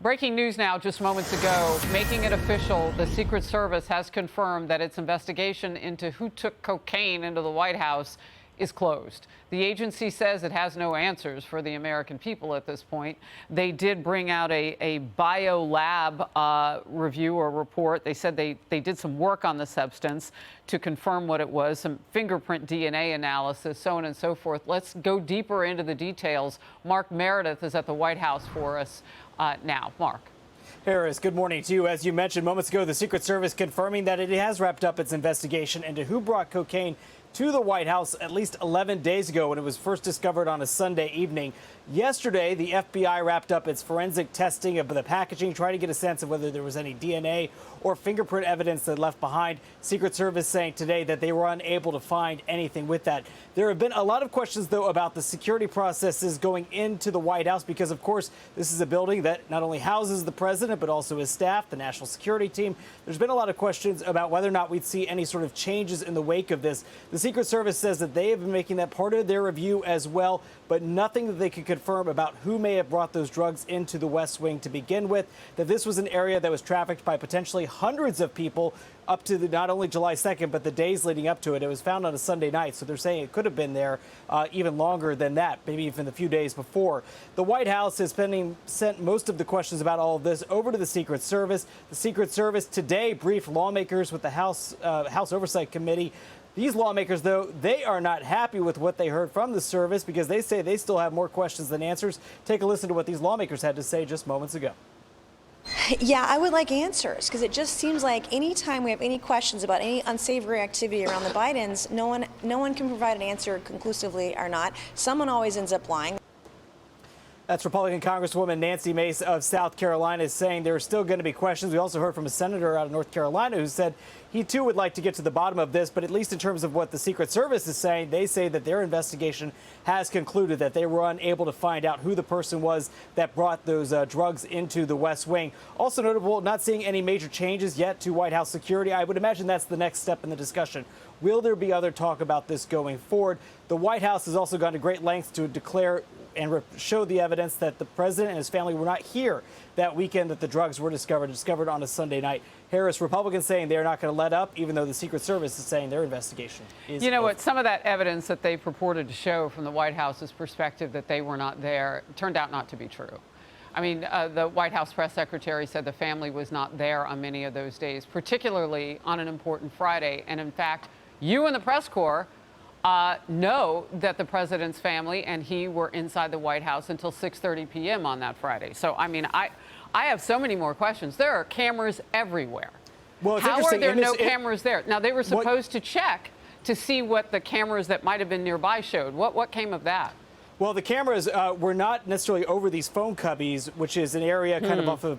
Breaking news now, just moments ago, making it official, the Secret Service has confirmed that its investigation into who took cocaine into the White House is closed. The agency says it has no answers for the American people at this point. They did bring out a biolab review or report. They said they did some work on the substance to confirm what it was, some fingerprint DNA analysis, so on and so forth. Let's go deeper into the details. Mark Meredith is at the White House for us now. Mark. Harris, good morning to you. As you mentioned moments ago, the Secret Service confirming that it has wrapped up its investigation into who brought cocaine to the White House at least 11 days ago when it was first discovered on a Sunday evening. Yesterday, the FBI wrapped up its forensic testing of the packaging, trying to get a sense of whether there was any DNA or fingerprint evidence that left behind. Secret Service saying today that they were unable to find anything with that. There have been a lot of questions, though, about the security processes going into the White House because, of course, this is a building that not only houses the president, but also his staff, the national security team. There's been a lot of questions about whether or not we'd see any sort of changes in the wake of this. The Secret Service says that they have been making that part of their review as well, but nothing that they could confirm about who may have brought those drugs into the West Wing to begin with, that this was an area that was trafficked by potentially hundreds of people up to not only July 2nd, but the days leading up to it. It was found on a Sunday night, so they're saying it could have been there even longer than that, maybe even a few days before. The White House has sent most of the questions about all of this over to the Secret Service. The Secret Service today briefed lawmakers with the House Oversight Committee. These lawmakers, though, they are not happy with what they heard from the service because they say they still have more questions than answers. Take a listen to what these lawmakers had to say just moments ago. Yeah, I would like answers because it just seems like anytime we have any questions about any unsavory activity around the Bidens, no one can provide an answer conclusively or not. Someone always ends up lying. That's Republican Congresswoman Nancy Mace of South Carolina saying there are still going to be questions. We also heard from a senator out of North Carolina who said he, too, would like to get to the bottom of this. But at least in terms of what the Secret Service is saying, they say that their investigation has concluded that they were unable to find out who the person was that brought those drugs into the West Wing. Also notable, not seeing any major changes yet to White House security. I would imagine that's the next step in the discussion. Will there be other talk about this going forward? The White House has also gone to great lengths to declare and show the evidence that the president and his family were not here that weekend that the drugs were discovered on a Sunday night. Harris, Republicans saying they're not going to let up, even though the Secret Service is saying their investigation is You know over. what? Some of that evidence that they purported to show from the White House's perspective that they were not there turned out not to be true. I mean, the White House press secretary said the family was not there on many of those days, particularly on an important Friday. And in fact, you and the press corps know that the president's family and he were inside the White House until 6:30 p.m. on that Friday. So, I mean, I have so many more questions. There are cameras everywhere. Well, it's How are there no interesting. cameras there? Now, they were supposed to check to see what the cameras that might have been nearby showed. What came of that? Well, the cameras were not necessarily over these phone cubbies, which is an area kind of off of.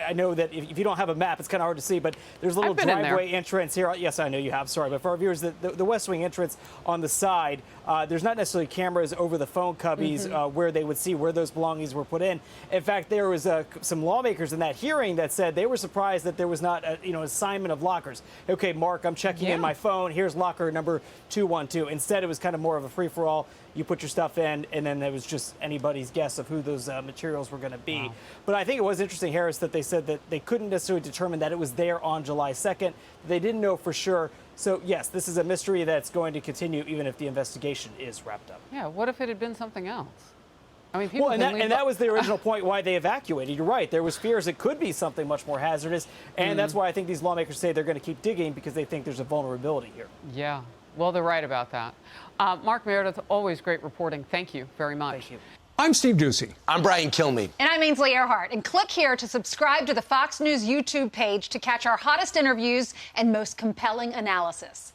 I know that if you don't have a map, it's kind of hard to see, but there's a little driveway entrance here. Yes, I know you have. Sorry. But for our viewers, the West Wing entrance on the side, there's not necessarily cameras over the phone cubbies where they would see where those belongings were put in. In fact, there was some lawmakers in that hearing that said they were surprised that there was not assignment of lockers. Okay, Mark, I'm checking in my phone. Here's locker number 212. Instead, it was kind of more of a free-for-all. You put your stuff in, and then there was just anybody's guess of who those materials were going to be. Wow. But I think it was interesting, Harris, that they said that they couldn't necessarily determine that it was there on July 2nd. They didn't know for sure. So, yes, this is a mystery that's going to continue even if the investigation is wrapped up. Yeah, what if it had been something else? I mean, people and that was the original point why they evacuated. You're right. There was fears it could be something much more hazardous. And that's why I think these lawmakers say they're going to keep digging because they think there's a vulnerability here. Yeah. Well, they're right about that. Mark Meredith, always great reporting. Thank you very much. Thank you. I'm Steve Ducey. I'm Brian Kilmeade. And I'm Ainsley Earhart. And click here to subscribe to the Fox News YouTube page to catch our hottest interviews and most compelling analysis.